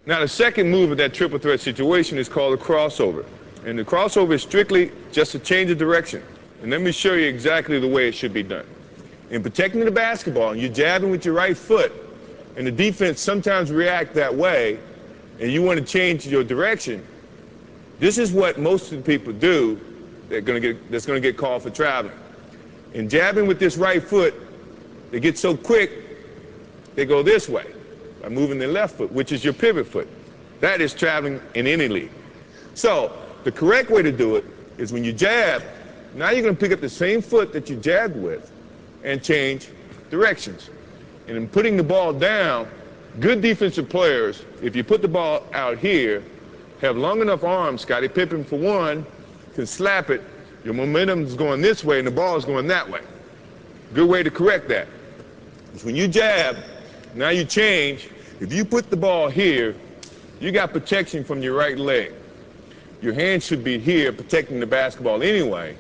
Now, the second move of that triple threat situation is called a crossover. And the crossover is strictly just a change of direction. And let me show you exactly the way it should be done. In protecting the basketball, you're jabbing with your right foot, and the defense sometimes react that way, and you want to change your direction. This is what most of the people do that's going to get called for traveling. In jabbing with this right foot, they get so quick, they go this way by moving their left foot, which is your pivot foot. That is traveling in any league. So the correct way to do it is when you jab, now you're going to pick up the same foot that you jabbed with and change directions. And in putting the ball down, good defensive players, if you put the ball out here, have long enough arms. Scottie Pippen, for one, can slap it. Your momentum is going this way and the ball is going that way. Good way to correct that is when you jab, now you change. If you put the ball here, you got protection from your right leg. Your hand should be here protecting the basketball anyway.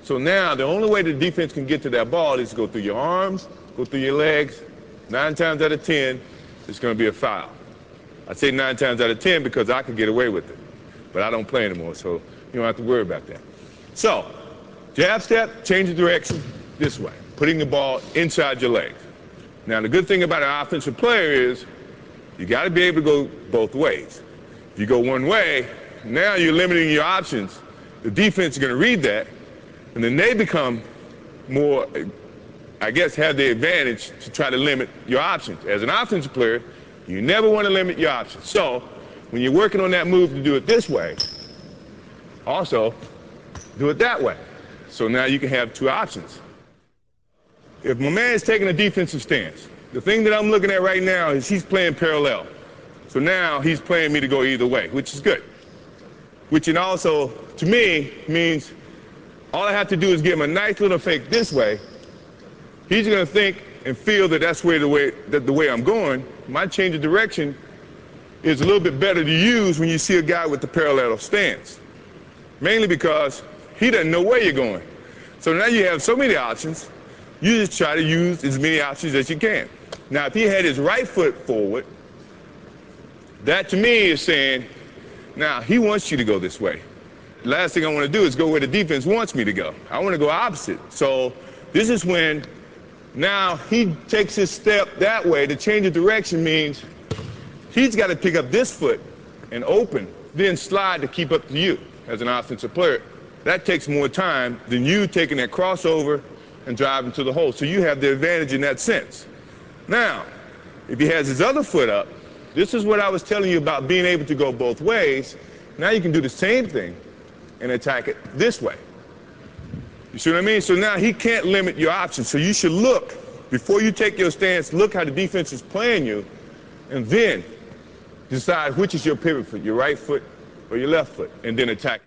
So now the only way the defense can get to that ball is to go through your arms, go through your legs. 9 times out of 10, it's going to be a foul. I say 9 times out of 10 because I could get away with it. But I don't play anymore, so you don't have to worry about that. So, jab step, change the direction this way, putting the ball inside your legs. Now, the good thing about an offensive player is you got to be able to go both ways. If you go one way, now you're limiting your options. The defense is going to read that, and then they become more, I guess, have the advantage to try to limit your options. As an offensive player, you never want to limit your options. So when you're working on that move to do it this way, also do it that way. So now you can have two options. If my man is taking a defensive stance, the thing that I'm looking at right now is he's playing parallel. So now he's playing me to go either way, which is good. Which it also, to me, means all I have to do is give him a nice little fake this way. He's going to think and feel that that's the way I'm going. My change of direction is a little bit better to use when you see a guy with the parallel stance. Mainly because he doesn't know where you're going. So now you have so many options, you just try to use as many options as you can. Now, if he had his right foot forward, that to me is saying, now he wants you to go this way. The last thing I want to do is go where the defense wants me to go. I want to go opposite. So this is when now he takes his step that way. The change of direction means he's got to pick up this foot and open, then slide to keep up to you as an offensive player. That takes more time than you taking that crossover and driving to the hole. So you have the advantage in that sense. Now, if he has his other foot up, this is what I was telling you about being able to go both ways. Now you can do the same thing and attack it this way. You see what I mean? So now he can't limit your options. So you should look, before you take your stance, look how the defense is playing you, and then decide which is your pivot foot, your right foot or your left foot, and then attack.